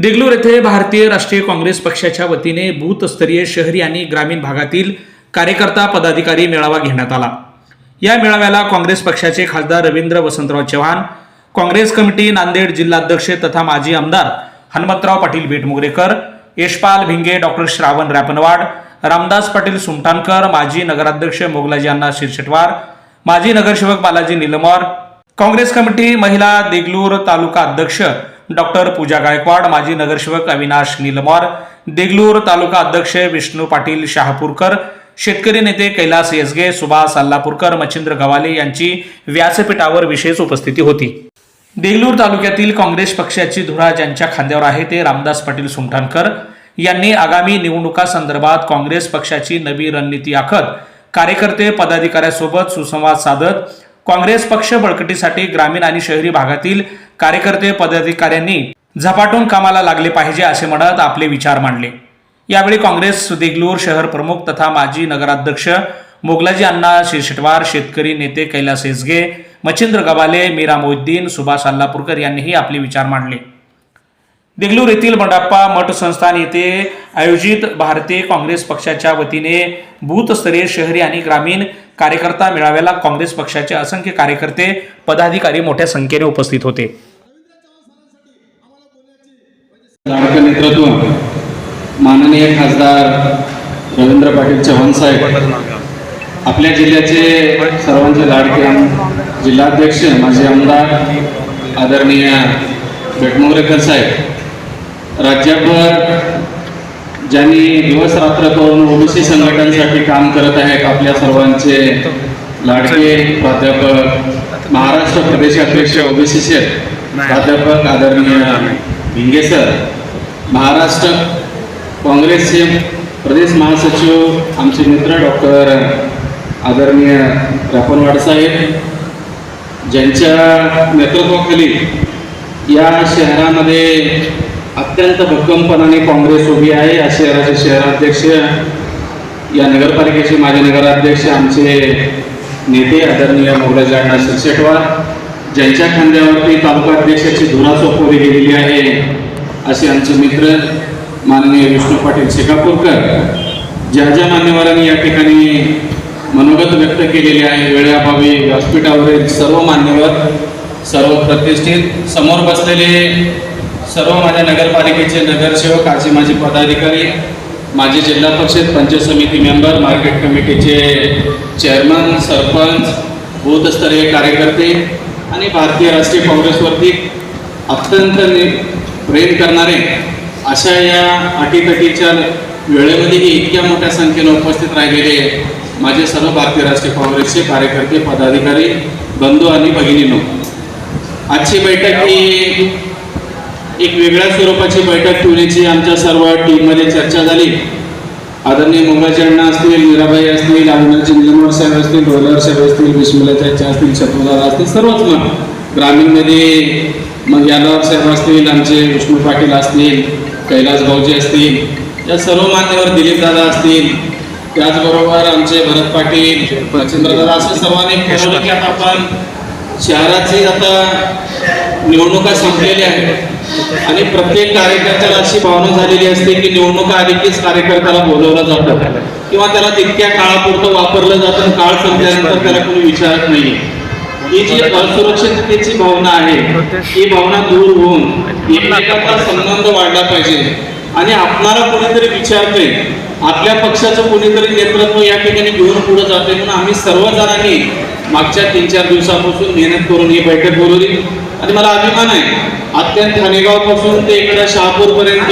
देगलूर येथे भारतीय राष्ट्रीय काँग्रेस पक्षाच्या वतीने बूथस्तरीय शहरी आणि ग्रामीण भागातील कार्यकर्ता पदाधिकारी मेळावा घेण्यात आला। या मेळाव्याला काँग्रेस पक्षाचे खासदार रवींद्र वसंतराव चव्हाण, काँग्रेस कमिटी नांदेड जिल्हाध्यक्ष तथा माजी आमदार हनुमंतराव पाटील बेटमुगरेकर, यशपाल भिंगे, डॉक्टर श्रावण रॅपनवाड, रामदास पाटील सुमटानकर, माजी नगराध्यक्ष मोगलाजी अण्णा शिरशेटवार, माजी नगरसेवक बालाजी निलमवार, काँग्रेस कमिटी महिला देगलूर तालुका अध्यक्ष डॉक्टर पूजा गायकवाड, माजी नगरसेवक अविनाश निलमवार, देगलूर तालुका अध्यक्ष विष्णू पाटील शहापूरकर, शेतकरी नेते कैलास येसगे, सुभाष अल्लापूरकर, मच्छिंद्र गवाले यांची व्यासपीठावर विशेष उपस्थिती होती। देगलूर तालुक्यातील काँग्रेस पक्षाची धुरा ज्यांच्या खांद्यावर आहे ते रामदास पाटील सुमटानकर यांनी आगामी निवडणुकांसंदर्भात काँग्रेस पक्षाची नवी रणनीती आखत कार्यकर्ते पदाधिकाऱ्यांसोबत सुसंवाद साधत काँग्रेस पक्ष बळकटीसाठी ग्रामीण आणि शहरी भागातील कार्यकर्ते पदाधिकाऱ्यांनी झपाटून कामाला लागले पाहिजे असे म्हणत आपले विचार मांडले। यावेळी काँग्रेस देगलूर शहर प्रमुख तथा माजी नगराध्यक्ष मोगलाजी अण्णा शिरशेटवार, शेतकरी नेते कैलास येसगे, मच्छिंद्र गवाले, मीरा मोहिद्दीन, सुभाष अल्लापूरकर यांनीही आपले विचार मांडले। देगलूर येथील बंडाप्पा मठ संस्थान येथे आयोजित भारतीय काँग्रेस पक्षाच्या वतीने बूथस्तरीय शहरी आणि ग्रामीण कार्यकर्ता मेळाव्याला काँग्रेस पक्षाचे असंख्य कार्यकर्ते पदाधिकारी मोठ्या संख्येने उपस्थित होते। नेतृत्व माननीय खासदार रवींद्र पाटील चव्हाण साहेब, आपल्या जिल्ह्याचे सर्वांचे लाडके जिल्हाध्यक्ष माजी आमदार आदरणीय बेटमुगरेकर साहेब, राज्यभर ज्यांनी दिवस रात्र करून ओबीसी संघटनांसाठी काम करत आहेत, आपल्या सर्वांचे लाडके प्राध्यापक, महाराष्ट्र प्रदेश अध्यक्ष ओबीसी प्राध्यापक आदरणीय भिंगे सर, महाराष्ट्र काँग्रेसचे प्रदेश महासचिव आमचे मित्र डॉक्टर आदरणीय रॅपनवाड साहेब, ज्यांच्या नेतृत्वाखाली या शहरामध्ये अत्यंत भक्कमपणाने काँग्रेस उभी आहे। या शहराचे शहराध्यक्ष, या नगरपालिकेचे माजी नगराध्यक्ष आमचे नेते आदरणीय मोगलाजी अण्णा शिरशेटवार, ज्यांच्या खांद्यावरती तालुका अध्यक्षाची धुरा सोपवली गेलेली आहे, असे आमचे मित्र माननीय विष्णू पाटील शेकापूरकर, ज्या ज्या मान्यवरांनी या ठिकाणी मनोगत व्यक्त केलेले आहे, वेळाभावी व्यासपीठावरील सर्व मान्यवर, सर्व प्रतिष्ठित, समोर बसलेले सर्व माझ्या नगरपालिकेचे नगरसेवक, आजी माजी पदाधिकारी, माजी जिल्हा परिषद पंचायत समिती मेंबर, मार्केट कमिटीचे चेअरमन, सरपंच, बूथस्तरीय कार्यकर्ते आणि भारतीय राष्ट्रीय काँग्रेसवरती अत्यंत प्रेम करणारे अशा या अटीतटीच्या वेळेमध्येही इतक्या मोठ्या संख्येने उपस्थित राहिलेले माझे सर्व भारतीय राष्ट्रीय काँग्रेसचे कार्यकर्ते, पदाधिकारी, बंधू आणि भगिनींनो, आजची बैठक ही एक वेगळ्या स्वरूपाची बैठक ठेवण्याची आमच्या सर्व टीममध्ये चर्चा झाली। आदरणीय मोगलाजी अण्णा असतील, मीराबाई असतील, अविनाश निलमवार साहेब असतील, रोलर साहेब असतील, विश्वलाच्या असतील, शत्रुदादा असतील, सर्वच मग ग्रामीणमध्ये मग यादव साहेब असतील, आमचे विष्णू पाटील असतील, कैलास भाऊजी असतील, या सर्व मान्यवर दिलीप दादा असतील, त्याचबरोबर आमचे भरत पाटील, मच्छिंद्रदादा, असे सर्वांनी ठरवलं की आता आपण शहराची आता निवडणुका संपलेल्या आहेत आणि प्रत्येक कार्यकर्त्याला अशी भावना झालेली असते की निवडणुका आली कीच कार्यकर्त्याला बोलवलं जातं किंवा त्याला तितक्या काळापुरतं वापरलं जातं, काळ संपल्यानंतर त्याला कोणी विचारत नाही। ही जी असुरक्षिततेची भावना आहे, ही भावना दूर होऊन एकमेकांचा संबंध वाढला पाहिजे आणि आपणाला कोणीतरी विचारतंय, आपल्या पक्षाचं कोणीतरी नेतृत्व या ठिकाणी घेऊन पुढे जाते, म्हणून आम्ही सर्वजणांनी मागच्या 3-4 दिवसापासून मेहनत करून ही बैठक बोलवली आणि मला अभिमान आहे, अत्यंत ठाणेगाव पासून ते इकडे शहापूर पर्यंत,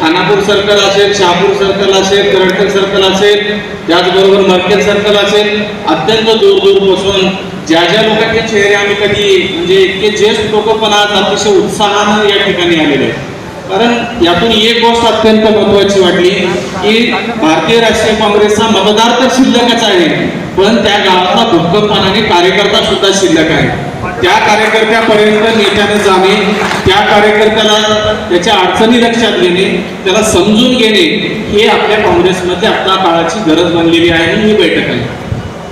खानापूर सर्कल असेल, शहापूर सर्कल असेल, करंटक सर्कल असेल, त्याचबरोबर मर्केल सर्कल असेल, अत्यंत दूर दूर पासून ज्या ज्या लोकांचे चेहरे आम्ही कधी म्हणजे इतके ज्येष्ठ लोक पण आज अतिशय उत्साहानं या ठिकाणी आलेले आहेत। कारण यातून एक गोष्ट अत्यंत महत्वाची वाटली की भारतीय राष्ट्रीय काँग्रेसचा मतदार तर शिल्लकच आहे, पण त्या गावातला भक्कमपणाने कार्यकर्ता सुद्धा शिल्लक आहे। त्या कार्यकर्त्यापर्यंत नेत्याने जाणे, त्या कार्यकर्त्याला त्याच्या अडचणी लक्षात घेणे, त्याला समजून घेणे, हे आपल्या काँग्रेसमध्ये आता काळाची गरज बनलेली आहे आणि ही बैठक आहे।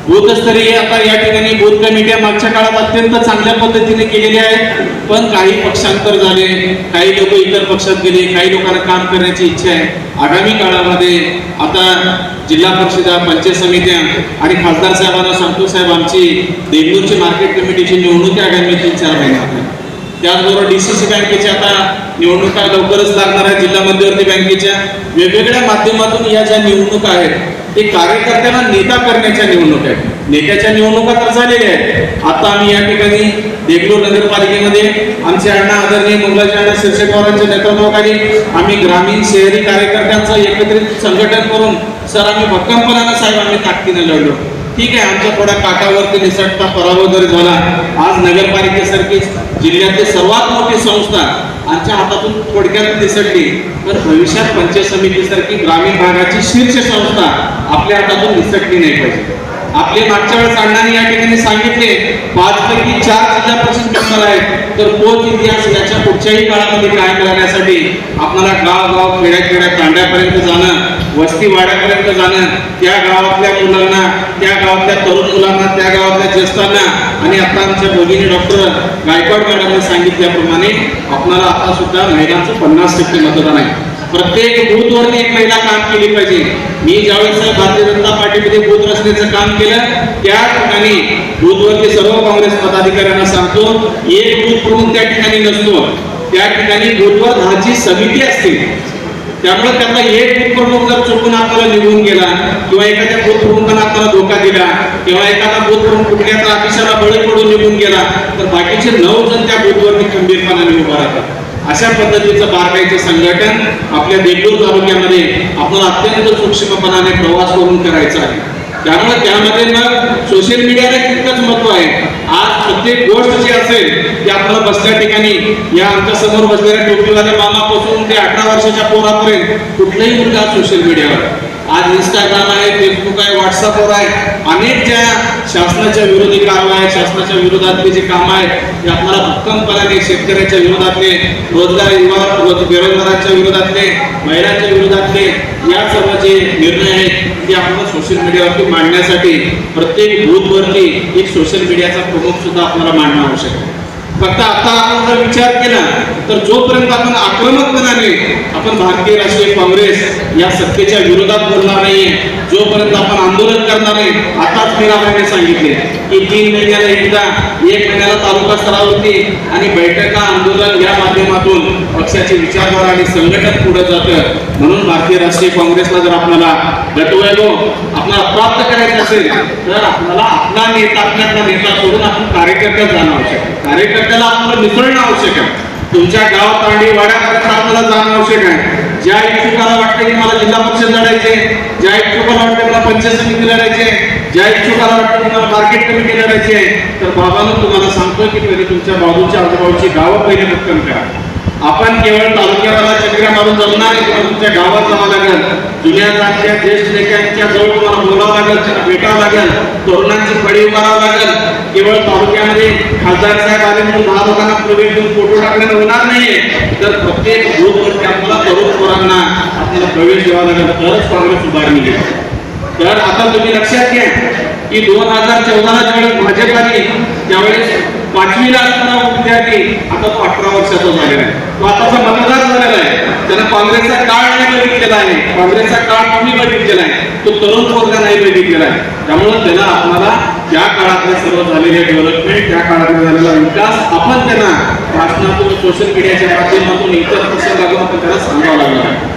बूथस्तरीय आता या ठिकाणी बूथ कमिट्या मागच्या काळात अत्यंत चांगल्या पद्धतीने केलेल्या आहेत, पण काही पक्षांतर झाले, काही लोक इतर पक्षात गेले, काही लोकांना काम करण्याची इच्छा आहे. आगामी काळामध्ये आता जिल्हा परिषदा, पंचायत समित्या आणि खासदार साहेबांना सांगतो साहेब, आमची देगलूरची मार्केट कमिटीची निवडणूक आगामी 3-4 महिन्यात. त्याचबरोबर DCC बँकेच्या आता निवडणुका लवकरच लागणार आहेत, जिल्हा मध्यवर्ती बँकेच्या. वेगवेगळ्या माध्यमातून या ज्या निवडणुका आहेत ते कार्यकर्त्यांना नेता करण्याच्या निवडणुका आहेत. नेत्याच्या निवडणुका तर झालेल्या आहेत. आता आम्ही या ठिकाणी देगलूर नगरपालिकेमध्ये आमचे अण्णा आदरणीय मुंगलाचे अण्णा शिरसे पवारांच्या नेतृत्वाखाली आम्ही ग्रामीण शहरी कार्यकर्त्यांचं एकत्रित संघटन करून सर आम्ही भक्कमपणानं साहेब आम्ही ताकदीने लढलो. ठीक आहे, आमच्या थोड्या काठावरती निसटता पराभव जरी झाला, आज नगरपालिकेसारखी जिल्ह्यातली सर्वात मोठी संस्था आमच्या हातातून थोडक्यात निसटली, पण भविष्यात पंचायत समितीसारखी ग्रामीण भागाची शीर्ष संस्था आपल्या हातातून निसटली नाही पाहिजे. आपले मागच्या वेळेस अण्णांनी या ठिकाणी सांगितले 5 पैकी 4 जिल्हा परिषद मेंबर आहेत, तर तोच इतिहास याच्या पुढच्याही काळामध्ये कायम राहण्यासाठी आपल्याला गाव खेड्या तांड्यापर्यंत जाणं, वस्ती वाड्यापर्यंत जाणं, त्या गावातल्या मुलांना, त्या गावातल्या तरुण मुलांना, त्या गावातल्या ज्येष्ठांना आणि आता आमच्या भगिनी डॉक्टर गायकवाड मॅडमने सांगितल्याप्रमाणे आपल्याला आता सुद्धा महिलांचं 50% मतदान आहे. प्रत्येक बूथवरती एक महिला काम केली पाहिजे. मी ज्यावेळेस भारतीय जनता पार्टीमध्ये बूथ रचनेचं काम केलं, त्या ठिकाणी बूथवरती सर्व काँग्रेस पदाधिकाऱ्यांना सांगतो, एक बूथ प्रमुख त्या ठिकाणी नसतो, त्या ठिकाणी बूथवर 10ची समिती असते. त्यामुळे त्यांना एक बूथ प्रमुख जर चुकून आपल्याला निघून गेला किंवा एखाद्या बूथ प्रमुखांना आपल्याला धोका दिला किंवा एखादा बूथ प्रमुख कुठल्या आदेशाला बळी पडून निघून गेला, तर बाकीचे 9 जण त्या बूथवरती खंबीरपणाने उभा राहतात. अशा पद्धतीचं बारकाईचं संघटन आपल्या देगलूर तालुक्यामध्ये आपल्याला अत्यंत सूक्ष्मपणाने प्रवास करून करायचा आहे. त्यामुळे त्यामध्ये मग सोशल मीडियाला तितकंच महत्व आहे. आज प्रत्येक गोष्ट जी असेल ती आपल्याला बसल्या ठिकाणी या आमच्या समोर बसलेल्या टोपीवाल्या मामापासून ते 18 वर्षाच्या पोरापर्यंत कुठलाही मुलगा सोशल मीडियावर, आज इंस्टाग्राम आहे, फेसबुक आहे, व्हॉट्सअपवर आहे, अनेक ज्या शासनाच्या विरोधी कारवाई आहेत, शासनाच्या विरोधातले जे काम आहेत ते आपल्याला भक्कमपणाने शेतकऱ्याच्या विरोधातले, बेरोजगारांच्या विरोधातले, महिलांच्या विरोधातले या सर्व जे निर्णय आहेत ते आपल्याला सोशल मीडियावरती मांडण्यासाठी प्रत्येक बूथवरती एक सोशल मीडियाचा प्रमुख सुद्धा आपल्याला मांडणं आवश्यक आहे. फक्त आता आपण जर विचार केला तर जोपर्यंत आपण आक्रमकपणाने आपण भारतीय राष्ट्रीय काँग्रेस या सत्तेच्या विरोधात बोलणार नाहीये, जोपर्यंत आपण आंदोलन करणार नाही. आताच मी रामाने सांगितले की 3 महिन्याला एकदा, 1 महिन्याला तालुका स्तरावरती आणि बैठका, आंदोलन या माध्यमातून पक्षाची विचारधारा आणि संघटन पुढे जातं. म्हणून भारतीय राष्ट्रीय काँग्रेसला जर आपल्याला गटवैभव आपल्याला प्राप्त करायचं असेल तर आपल्याला आपला नेता सोडून आपण कार्यकर्त्यात जाणं आवश्यक आहे. कार्यकर्त्याला आपल्याला मिसळणं आवश्यक आहे. तुमच्या गावात तांडी वाड्यापर्यंत आपल्याला जाणं आवश्यक आहे. ज्या इच्छुकाला वाटतं की मला जिल्हा परिषद लढायचे, ज्या इच्छुकाला वाटतं मला पंचायत समिती लढायचे, ज्या इच्छुकाला वाटतं की मला मार्केट कमिटी लढायची आहे, तर बाबांनो तुम्हाला सांगतो की पहिले तुमच्या बाजूच्या आजूबाजूची गावं पहिले भक्कम करा. आपण केवळ तालुक्याला चक्रा मारून जमणार नाही, तुम्हाला तुमच्या गावात जावं लागेल. जुन्या जाणत्या ज्येष्ठ नेत्यांच्या जवळ तुम्हाला बोलावं लागेल, भेटावं लागेल, तरुणांची फळी उभारावं लागेल. केवळ तालुक्यामध्ये खासदार साहेब आले म्हणून 10 लोकांना प्रवेश देऊन फोटो टाकण्यात होणार नाहीये, तर प्रत्येक बूथवरती आपल्याला तरुण पोरांना आपल्याला प्रवेश द्यावा लागेल, तरच काँग्रेस उभारणी घेईल. तर आता तुम्ही लक्षात घ्या की 2014ला ज्यावेळेस भाजप आली त्यावेळेस 5वीला असणारा विद्यार्थी आता तो 18 वर्षाचा झालेला आहे, तो आताचा मतदार झालेला आहे. त्यानं काँग्रेसचा काळ नाही बघितलेला आहे, काँग्रेसचा काळ तुम्ही बघितलेला आहे, तो तरुण पोरगा नाही बघितलेला आहे. त्यामुळे त्याला आपल्याला त्या काळातले सर्व झालेले डेव्हलपमेंट, त्या काळातला झालेला विकास आपण त्यांना भाषणातून, सोशल मीडियाच्या माध्यमातून, इतर प्रसंगातून आपण त्याला सांगावं लागणार आहे.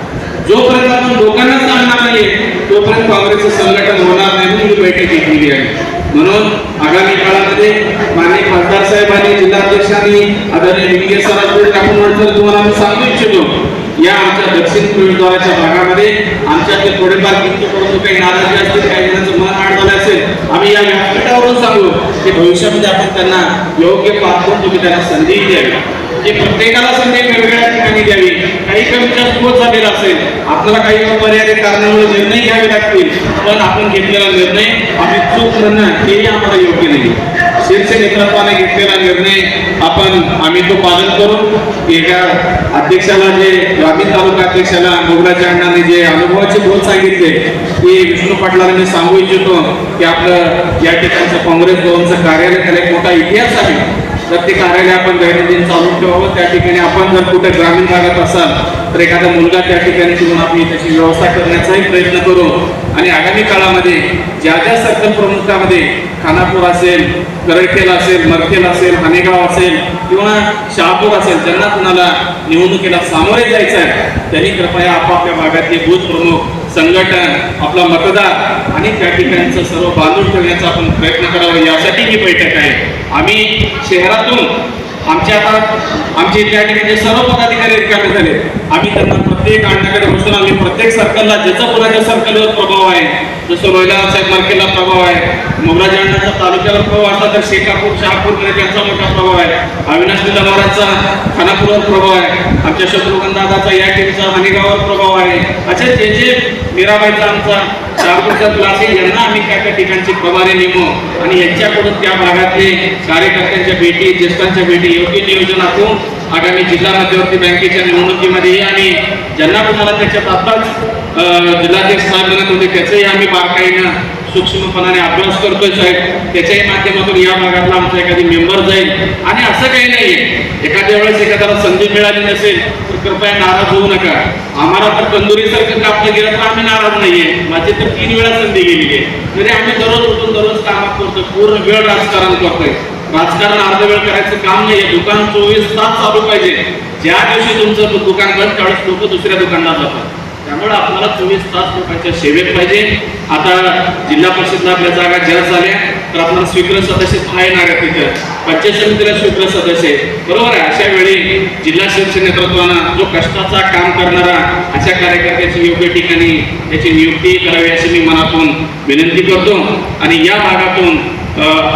जोपर्यंत आपण लोकांना सांगणार नाहीये तोपर्यंत काँग्रेसचं संघटन होणार नाही. म्हणून ही बैठक घेतलेली आहे. म्हणून आगामी काळामध्ये माननीय खासदार साहेबांनी, जिल्हाध्यक्षांनी, आदरणीय विंगे सरांकडे टाकून तुम्हाला आम्ही सांगू इच्छितो, या आमच्या दक्षिण प्रवेशद्वाराच्या भागामध्ये आमच्याकडे थोडेफार किंतु परंतु काही नाराजी असतील, काही जणांचं मन आड झालं असेल, आम्ही या व्यासपीठावरून सांगू की भविष्यामध्ये आपण त्यांना योग्य पाठवून तुम्ही त्यांना संधी द्यावी. की प्रत्येकाला संधी वेगवेगळ्या ठिकाणी द्यावी. काही कमी जास्त होत झालेला असेल, आपल्याला काही मर्यादित कारणामुळे निर्णय घ्यावे लागतील, पण आपण घेतलेला निर्णय आम्ही चूक म्हणणं हेही आम्हाला योग्य नाही. शीर्ष नेतृत्वाने घेतलेला निर्णय आम्ही तो पालन करू. एका अध्यक्षाला जे ग्रामीण तालुका अध्यक्षाला मोगराच्या अण्णांनी जे अनुभवाचे बोल सांगितले ते विष्णू पाटलांना मी सांगू इच्छितो की आपलं या ठिकाणचं काँग्रेस भवनचं कार्यालय त्याला एक मोठा इतिहास आहे. तर ते कार्यालय आपण दैनंदिन चालू ठेवावं. त्या ठिकाणी आपण जर कुठे ग्रामीण भागात असाल तर एखादा मुलगा त्या ठिकाणी ठेवून आपण त्याची व्यवस्था करण्याचाही प्रयत्न करू. आणि आगामी काळामध्ये ज्या ज्या सर्कल प्रमुखामध्ये खानापूर असेल, करडखेल असेल, मरखेल असेल, हानेगाव असेल किंवा शहापूर असेल, ज्यांना कुणाला निवडणुकीला सामोरे जायचं आहे त्यांनी कृपया आपापल्या भागातले बूथ प्रमुख, संघटन, आपला मतदार आणि त्या ठिकाणचं सर्व बांधून ठेवण्याचा आपण प्रयत्न करावा. यासाठी ही बैठक आहे. आम्ही शहरातून आमचे त्या ठिकाणी सर्व पदाधिकारी रिकामे झाले. आम्ही त्यांना प्रत्येक अण्णाकडे बसून आम्ही प्रत्येक सर्कलला ज्याचा कोणाच्या सर्कलवर प्रभाव आहे, जसं रोहिला साहेब मार्केला प्रभाव आहे, मोगराच्या अण्णाचा तालुक्यावर प्रभाव असला तर शेकापूर शहापूरमध्ये त्यांचा मोठा प्रभाव आहे, अविनाश महाराजचा खानापूरवर प्रभाव आहे, आमच्या शत्रुघ्न दादाचा या टीमचा हानेगाववर प्रभाव आहे. असे जे मीराबाईचा आमचा शहापूरचा क्लास आहे यांना आम्ही त्या ठिकाणचे प्रभारी नेमू आणि यांच्याकडून त्या भागातले कार्यकर्त्यांच्या भेटी, ज्येष्ठांच्या भेटी योग्य नियोजन आखून आगामी जिल्हा मध्यवर्ती बँकेच्या निवडणुकीमध्ये आणि ज्यांना कुणाला त्याच्यात आताच जिल्हाध्यक्ष साहेब म्हणत होते त्याचंही आम्ही बारकाईनं सूक्ष्मपणाने अभ्यास करतोय साहेब. त्याच्याही माध्यमातून या भागातला आमचा एखादी मेंबर जाईल. आणि असं काही नाहीये एखाद्या वेळेस एखाद्याला संधी मिळाली नसेल तर कृपया नाराज होऊ नका. आम्हाला तर तंदुरीसारखं कापलं गेलं तर आम्ही नाराज नाहीये. माझी तर 3 वेळा संधी गेलेली आहे तरी आम्ही दररोज उठून दररोज कामात करतोय. पूर्ण वेळ राजकारण करतोय. राजकारण अर्ध वेळ करायचं काम नाहीये. दुकान 24 तास चालू पाहिजे. ज्या दिवशी तुमचं दुकान बंद त्यावेळेस लोक दुसऱ्या दुकानात जातात. त्यामुळे आपल्याला 24 तास लोकांच्या सेवेत पाहिजे. आता जिल्हा परिषदला आपल्या जागा जास्त झाल्या तर आपल्याला स्वीकृत सदस्य येणार आहे. तिथं पंचायत समितीला स्वीकृत सदस्य बरोबर आहे. अशा वेळी जिल्हा शीर्ष नेतृत्वानं जो कष्टाचा काम करणारा अशा कार्यकर्त्याची योग्य ठिकाणी त्याची नियुक्ती करावी अशी मी मनातून विनंती करतो. आणि या भागातून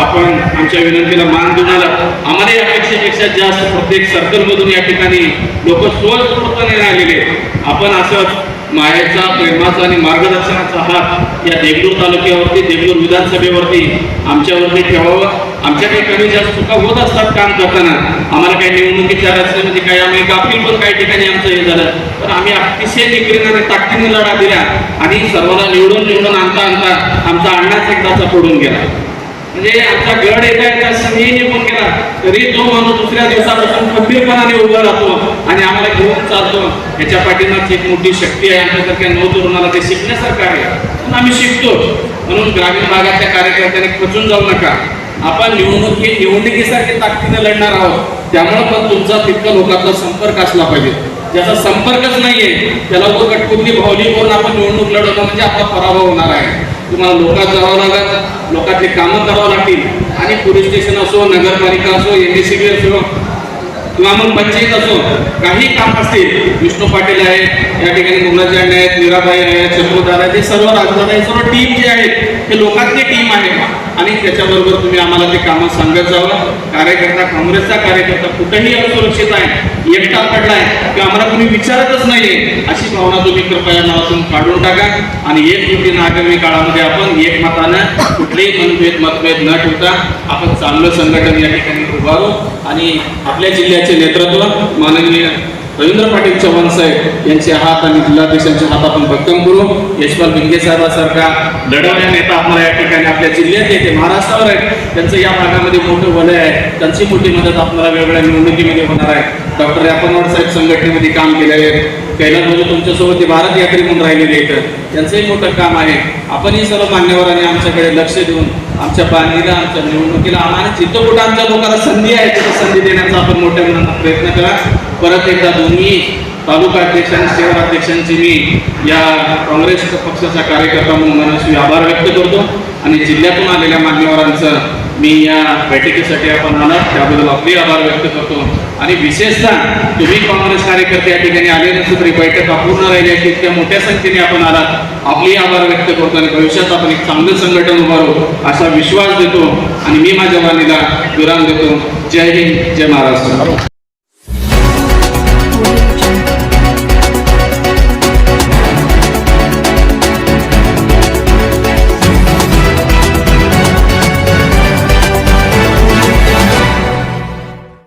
आपण आमच्या विनंतीला मान देऊन आला. आम्हाला या अपेक्षेपेक्षा जास्त प्रत्येक सर्कलमधून या ठिकाणी लोक स्वतंत्रपणे आलेले. आपण असंच मायेचा, प्रेमाचा आणि मार्गदर्शनाचा हात या देगलूर तालुक्यावरती, देगलूर विधानसभेवरती आमच्यावरती ठेवावं. आमच्या काही कमी जास्त चुका होत असतात काम करताना. आम्हाला काही निवडणुकीच्या रस्त्यामध्ये काही आम्ही गाफील पण काही ठिकाणी आमचं हे झालं तर आम्ही अतिशय निकरीने आणि ताकदीने लढा दिला आणि सर्वांना निवडून आणता आमचा अण्णाच एकदाचा पडून गेला. म्हणजे आमचा गड एका संधी निघून गेला तरी तो माणूस दुसऱ्या दिवसापासून खंबीरपणाने उभा राहतो आणि आम्हाला घेऊन चालतो. याच्या पाठीमागची एक मोठी शक्ती आहे. आमच्यासारख्या नवतरुणाला ते शिकण्यासारखं आहे. म्हणून आम्ही शिकतो. म्हणून ग्रामीण भागातल्या कार्यकर्त्यांनी खचून जाऊ नका. आपण निवडणुकीसारखी ताकदीने लढणार आहोत. त्यामुळे पण तुमचा तितका लोकांचा संपर्क असला पाहिजे. ज्याचा संपर्कच नाहीये त्याला तो कटपुतली भावली करून आपण निवडणूक लढवणं म्हणजे आपला पराभव होणार आहे. तुम्हाला लोकात जावं लागत, लोकातले कामं करावं लागतील आणि पोलीस स्टेशन असो, नगरपालिका असो, MSCB असो किंवा मग पंचायत असो, काही काम असतील. विष्णू पाटील आहे या ठिकाणी, मोगराचे अण्णा आहेत, मीराबाई आहेत, चंद्रदादा आहेत, हे सर्व राजदादा हे सर्व टीम जे आहेत हे लोकातली टीम आहे आणि त्याच्याबरोबर तुम्ही आम्हाला ते कामं सांगत जावं. कार्यकर्ता, काँग्रेसचा कार्यकर्ता कुठेही असुरक्षित आहे, एकटा पडलाय किंवा आम्हाला कोणी विचारतच नाहीये अशी भावना तुम्ही कृपया मनातून काढून टाका आणि एकजुटीनं आगामी काळामध्ये आपण एकमतानं कुठलेही मतभेद न ठेवता आपण चांगलं संघटन या ठिकाणी उभारू आणि आपल्या जिल्ह्याचे नेतृत्व माननीय रवींद्र पाटील चव्हाण साहेब यांचे हात आणि जिल्हाध्यक्षांचे हात आपण भक्कम करू. यशपाल भिंगे साहेबांसारखा लढवण्या नेता आपल्याला या ठिकाणी आपल्या जिल्ह्यात येते, महाराष्ट्रावर आहेत. त्यांचं या भागामध्ये मोठं वलय आहे. त्यांची मोठी मदत आपल्याला वेगवेगळ्या निवडणुकीमध्ये होणार आहे. डॉक्टर यापनवाड साहेब संघटनेमध्ये काम केलेले आहेत. कैलास भाऊ तुमच्यासोबत ते भारत यात्री म्हणून राहिलेले आहेत. त्यांचंही मोठं काम आहे. आपणही सर्व मान्यवरांनी आमच्याकडे लक्ष देऊन आमच्या बांधणीला, आमच्या निवडणुकीला आम्हाला जिथं कुठं आमच्या लोकांना संधी आहे तिथं संधी देण्याचा आपण मोठ्या मनात प्रयत्न करा. परत एकदा दोन्ही तालुका अध्यक्ष आणि शहर अध्यक्षांची मी या काँग्रेस पक्षाचा कार्यकर्ता म्हणून मनस्वी आभार व्यक्त करतो आणि जिल्ह्यातून आलेल्या मान्यवरांचं मी या बैठकीसाठी आपण आलात त्याबद्दल आपले आभार व्यक्त करतो. आणि विशेषतः तुम्ही काँग्रेस कार्यकर्ते या ठिकाणी आले नसते तरी बैठक अपूर्ण राहिली आहे, इतक्या मोठ्या संख्येने आपण आलात, आपले आभार व्यक्त करतो आणि भविष्यात आपण एक चांगलं संघटन उभारू असा विश्वास देतो आणि मी माझ्या वाणीला विराम देतो. जय हिंद, जय महाराष्ट्र.